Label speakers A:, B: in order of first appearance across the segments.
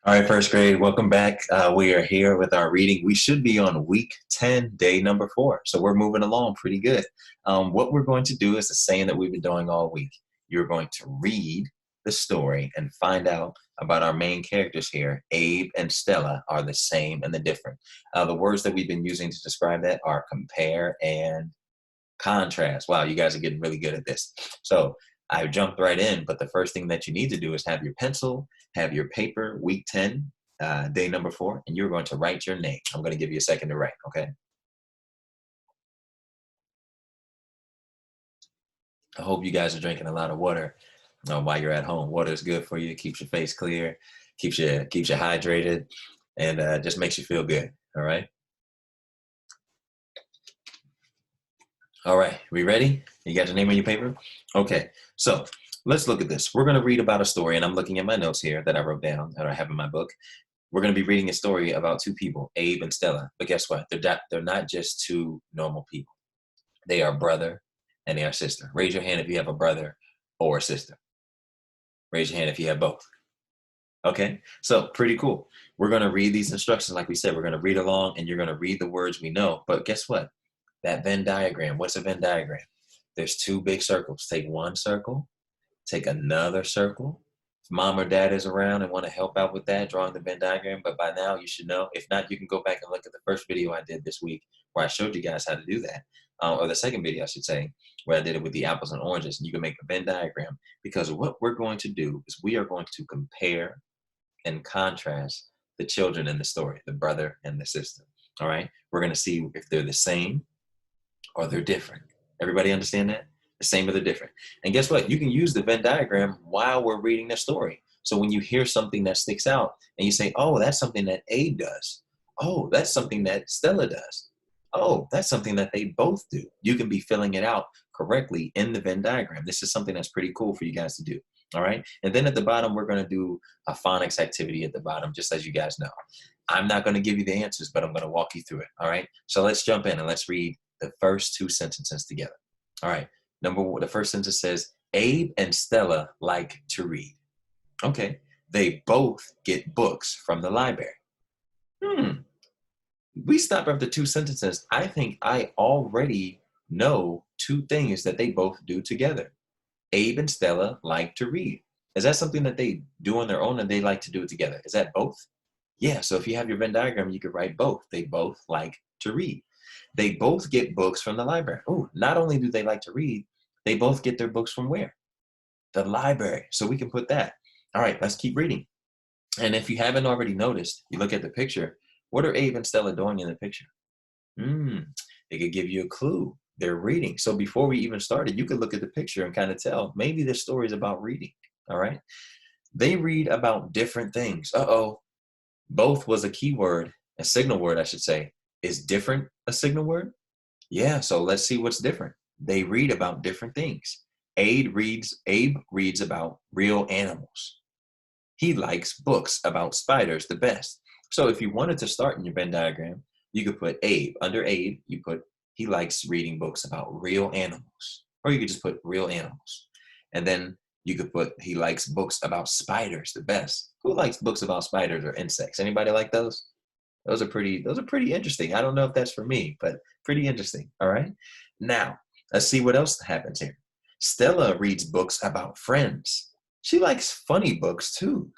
A: All right, first grade, welcome back. We are here with our reading. We should be on week 10, day number 4. So we're moving along pretty good. What we're going to do is the same that we've been doing all week. You're going to read the story and find out about our main characters here. Abe and Stella are the same and the different. The words that we've been using to describe that are compare and contrast. Wow, you guys are getting really good at this. So I jumped right in, but the first thing that you need to do is have your pencil, have your paper, week 10, day number 4, and you're going to write your name. I'm going to give you a second to write, okay? I hope you guys are drinking a lot of water while you're at home. Water is good for you, keeps your face clear, keeps you hydrated, and just makes you feel good, all right? All right, we ready? You got your name on your paper? Okay, so let's look at this. We're going to read about a story, and I'm looking at my notes here that I wrote down, that I have in my book. We're going to be reading a story about two people, Abe and Stella. But guess what? They're not just two normal people. They are brother and they are sister. Raise your hand if you have a brother or a sister. Raise your hand if you have both. Okay, so pretty cool. We're going to read these instructions. Like we said, we're going to read along and you're going to read the words we know. But guess what? That Venn diagram, what's a Venn diagram? There's two big circles. Take one circle, take another circle. If mom or dad is around and want to help out with that, drawing the Venn diagram, but by now you should know. If not, you can go back and look at the first video I did this week where I showed you guys how to do that. Or the second video, I should say, where I did it with the apples and oranges. And you can make a Venn diagram because what we're going to do is we are going to compare and contrast the children in the story, the brother and the sister. All right. We're going to see if they're the same or they're different. Everybody understand that? The same or they're different. And guess what? You can use the Venn diagram while we're reading the story. So when you hear something that sticks out and you say, oh, that's something that Abe does. Oh, that's something that Stella does. Oh, that's something that they both do. You can be filling it out correctly in the Venn diagram. This is something that's pretty cool for you guys to do. All right. And then at the bottom, we're going to do a phonics activity at the bottom, just as you guys know. I'm not going to give you the answers, but I'm going to walk you through it. All right. So let's jump in and let's read the first two sentences together. All right. Number one, the first sentence says, Abe and Stella like to read. Okay. They both get books from the library. We stop after two sentences. I think I already know two things that they both do together. Abe and Stella like to read. Is that something that they do on their own and they like to do it together? Is that both? Yeah, so if you have your Venn diagram, you could write both. They both like to read. They both get books from the library. Oh, not only do they like to read, they both get their books from where? The library. So we can put that. All right, let's keep reading. And if you haven't already noticed, you look at the picture. What are Abe and Stella doing in the picture? They could give you a clue. They're reading. So before we even started, you could look at the picture and kind of tell maybe this story is about reading. All right. They read about different things. Uh-oh. Both was a keyword, a signal word, I should say. Is different a signal word? Yeah, so let's see what's different. They read about different things. Abe reads about real animals. He likes books about spiders the best. So if you wanted to start in your Venn diagram, you could put Abe. Under Abe, you put he likes reading books about real animals. Or you could just put real animals. And then you could put he likes books about spiders the best. Who likes books about spiders or insects? Anybody like those? Those are pretty interesting. I don't know if that's for me, but pretty interesting. All right. Now, let's see what else happens here. Stella reads books about friends. She likes funny books too.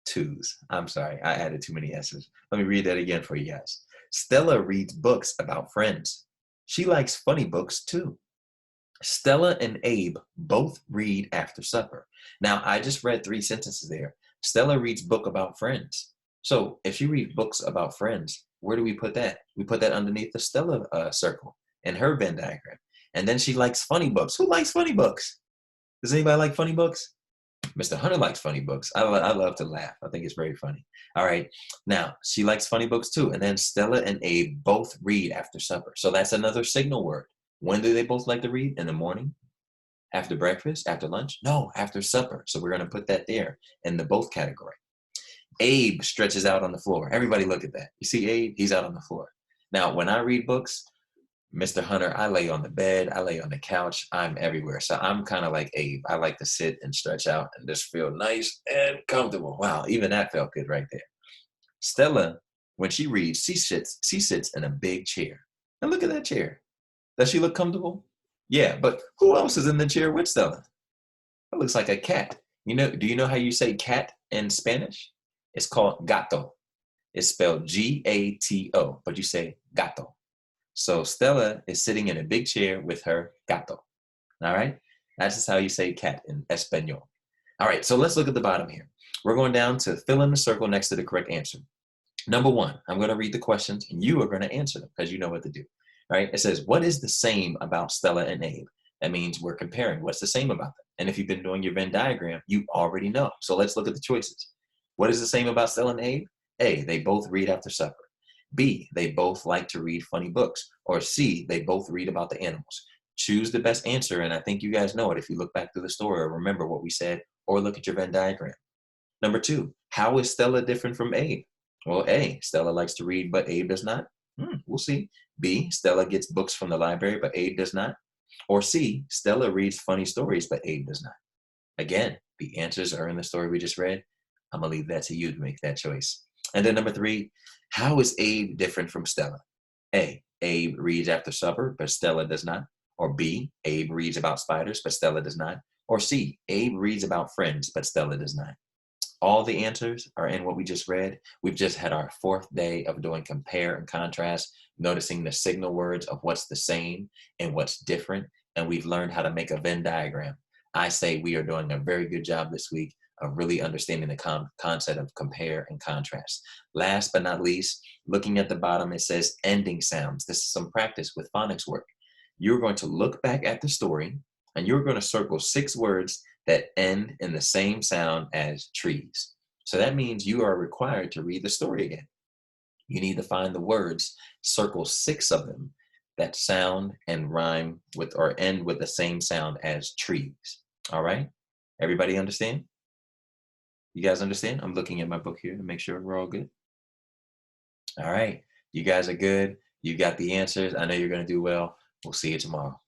A: Twos. I'm sorry, I added too many S's. Let me read that again for you guys. Stella reads books about friends. She likes funny books too. Stella and Abe both read after supper. Now, I just read three sentences there. Stella reads book about friends. So if she reads books about friends, where do we put that? We put that underneath the Stella circle in her Venn diagram. And then she likes funny books. Who likes funny books? Does anybody like funny books? Mr. Hunter likes funny books. I love to laugh. I think it's very funny. All right. Now, she likes funny books too. And then Stella and Abe both read after supper. So that's another signal word. When do they both like to read? In the morning? After breakfast? After lunch? No, after supper. So we're going to put that there in the both category. Abe stretches out on the floor. Everybody look at that. You see Abe? He's out on the floor. Now, when I read books, Mr. Hunter, I lay on the bed, I lay on the couch, I'm everywhere. So I'm kind of like Abe. I like to sit and stretch out and just feel nice and comfortable. Wow, even that felt good right there. Stella, when she reads, she sits in a big chair. And look at that chair. Does she look comfortable? Yeah, but who else is in the chair with Stella? It looks like a cat. Do you know how you say cat in Spanish? It's called gato. It's spelled Gato, but you say gato. So Stella is sitting in a big chair with her gato. All right? That's just how you say cat in Espanol. All right, so let's look at the bottom here. We're going down to fill in the circle next to the correct answer. Number one, I'm going to read the questions and you are going to answer them because you know what to do. All right, it says, what is the same about Stella and Abe? That means we're comparing what's the same about them. And if you've been doing your Venn diagram, you already know. So let's look at the choices. What is the same about Stella and Abe? A, they both read after supper. B, they both like to read funny books. Or C, they both read about the animals. Choose the best answer, and I think you guys know it if you look back through the story or remember what we said or look at your Venn diagram. Number two, how is Stella different from Abe? Well, A, Stella likes to read, but Abe does not. We'll see. B, Stella gets books from the library, but Abe does not. Or C, Stella reads funny stories, but Abe does not. Again, the answers are in the story we just read. I'm going to leave that to you to make that choice. And then number three, how is Abe different from Stella? A, Abe reads after supper, but Stella does not. Or B, Abe reads about spiders, but Stella does not. Or C, Abe reads about friends, but Stella does not. All the answers are in what we just read. We've just had our fourth day of doing compare and contrast, noticing the signal words of what's the same and what's different, and we've learned how to make a Venn diagram. I say we are doing a very good job this week of really understanding the concept of compare and contrast. Last but not least, looking at the bottom, it says ending sounds. This is some practice with phonics work. You're going to look back at the story, and you're going to circle 6 words that end in the same sound as trees. So that means you are required to read the story again. You need to find the words, circle 6 of them that sound and rhyme with or end with the same sound as trees. All right? Everybody understand? You guys understand? I'm looking at my book here to make sure we're all good. All right. You guys are good. You got the answers. I know you're going to do well. We'll see you tomorrow.